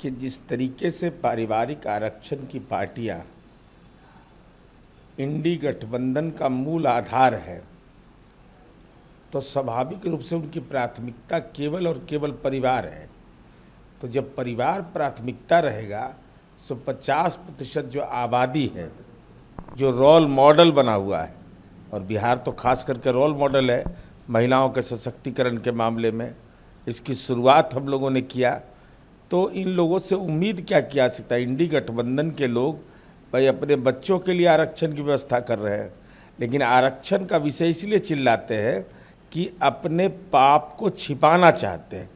कि जिस तरीके से पारिवारिक आरक्षण की पार्टियां इंडी गठबंधन का मूल आधार है, तो स्वाभाविक रूप से उनकी प्राथमिकता केवल और केवल परिवार है। तो जब परिवार प्राथमिकता रहेगा तो 50% जो आबादी है, जो रोल मॉडल बना हुआ है, और बिहार तो खास करके रोल मॉडल है महिलाओं के सशक्तिकरण के मामले में, इसकी शुरुआत हम लोगों ने किया, तो इन लोगों से उम्मीद क्या किया जा सकता है। इंडी गठबंधन के लोग भाई अपने बच्चों के लिए आरक्षण की व्यवस्था कर रहे हैं, लेकिन आरक्षण का विषय इसलिए चिल्लाते हैं कि अपने पाप को छिपाना चाहते हैं,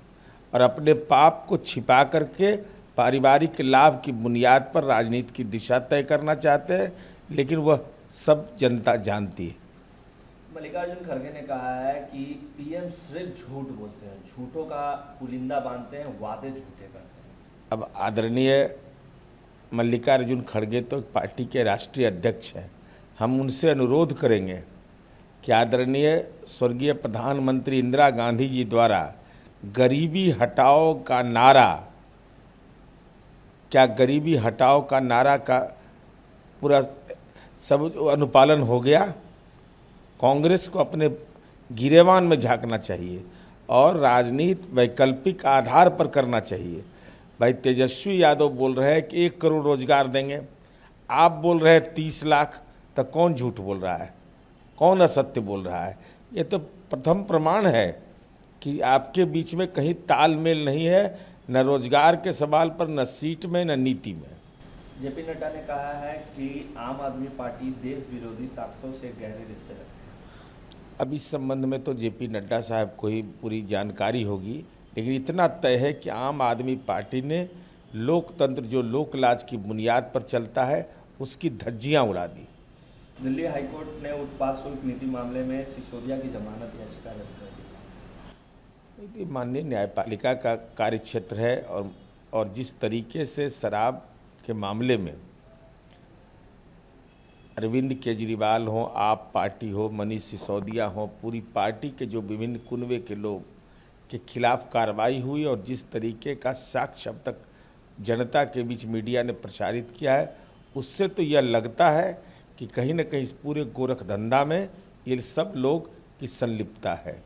और अपने पाप को छिपा करके पारिवारिक लाभ की बुनियाद पर राजनीति की दिशा तय करना चाहते हैं, लेकिन वह सब जनता जानती है। मल्लिकार्जुन खड़गे ने कहा है कि पीएम सिर्फ झूठ बोलते हैं, झूठों का पुलिंदा बांधते हैं, वादे झूठे करते हैं। अब आदरणीय मल्लिकार्जुन खड़गे तो पार्टी के राष्ट्रीय अध्यक्ष हैं। हम उनसे अनुरोध करेंगे कि आदरणीय स्वर्गीय प्रधानमंत्री इंदिरा गांधी जी द्वारा गरीबी हटाओ का नारा, क्या गरीबी हटाओ का नारा का पूरा सब अनुपालन हो गया? कांग्रेस को अपने गिरेबान में झांकना चाहिए और राजनीति वैकल्पिक आधार पर करना चाहिए। भाई तेजस्वी यादव बोल रहे हैं कि 1 करोड़ रोजगार देंगे, आप बोल रहे हैं 30 लाख, तो कौन झूठ बोल रहा है, कौन असत्य बोल रहा है? ये तो प्रथम प्रमाण है कि आपके बीच में कहीं तालमेल नहीं है, न रोजगार के सवाल पर, न सीट में, न नीति में। जेपी नड्डा ने कहा है कि आम आदमी पार्टी देश विरोधी ताकतों से गहरे रिश्ते रखती है। अब इस संबंध में तो जेपी नड्डा साहब को ही पूरी जानकारी होगी, लेकिन इतना तय है कि आम आदमी पार्टी ने लोकतंत्र जो लोकलाज की बुनियाद पर चलता है उसकी धज्जियां उड़ा दी। दिल्ली हाईकोर्ट ने उत्पाद शुल्क नीति मामले में सिसोदिया की जमानत याचिका रद्द कर दी। माननीय न्यायपालिका का कार्यक्षेत्र है, और जिस तरीके से शराब के मामले में अरविंद केजरीवाल हो, आप पार्टी हो, मनीष सिसोदिया हो, पूरी पार्टी के जो विभिन्न कुनबे के लोग के खिलाफ कार्रवाई हुई, और जिस तरीके का साक्ष्य अब तक जनता के बीच मीडिया ने प्रसारित किया है, उससे तो यह लगता है कि कहीं न कहीं इस पूरे गोरख धंधा में ये सब लोग की संलिप्तता है।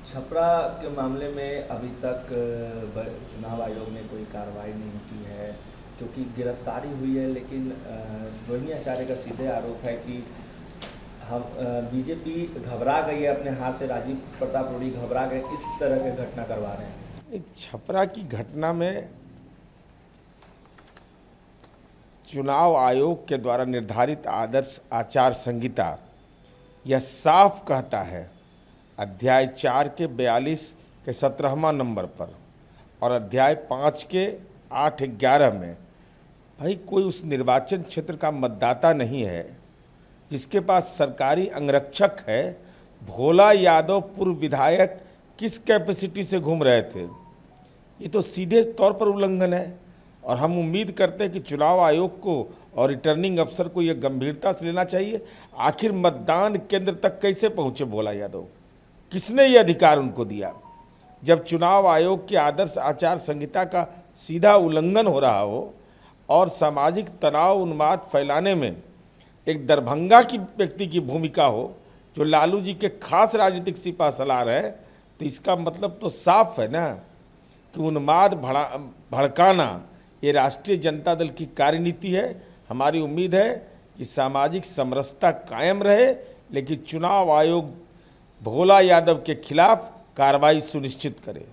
छपरा के मामले में अभी तक चुनाव आयोग ने कोई कार्रवाई नहीं की है, क्योंकि गिरफ्तारी हुई है, लेकिन रोहिणी आचार्य का सीधे आरोप है कि हम बीजेपी घबरा गई है, अपने हाथ से राजीव प्रताप रूडी घबरा गए, इस तरह के घटना करवा रहे हैं। छपरा की घटना में चुनाव आयोग के द्वारा निर्धारित आदर्श आचार संहिता यह साफ कहता है, अध्याय 4 के 42 के 17वां नंबर पर और अध्याय 5 के 8-11 में, भाई कोई उस निर्वाचन क्षेत्र का मतदाता नहीं है जिसके पास सरकारी अंगरक्षक है। भोला यादव पूर्व विधायक किस कैपेसिटी से घूम रहे थे? ये तो सीधे तौर पर उल्लंघन है, और हम उम्मीद करते हैं कि चुनाव आयोग को और रिटर्निंग अफसर को यह गंभीरता से लेना चाहिए। आखिर मतदान केंद्र तक कैसे पहुंचे भोला यादव? किसने ये अधिकार उनको दिया? जब चुनाव आयोग की आदर्श आचार संहिता का सीधा उल्लंघन हो रहा हो और सामाजिक तनाव उन्माद फैलाने में एक दरभंगा की व्यक्ति की भूमिका हो जो लालू जी के खास राजनीतिक सिपा सलार है, तो इसका मतलब तो साफ है ना कि उन्माद भड़काना ये राष्ट्रीय जनता दल की कार्यनीति है। हमारी उम्मीद है कि सामाजिक समरसता कायम रहे, लेकिन चुनाव आयोग भोला यादव के खिलाफ कार्रवाई सुनिश्चित करे।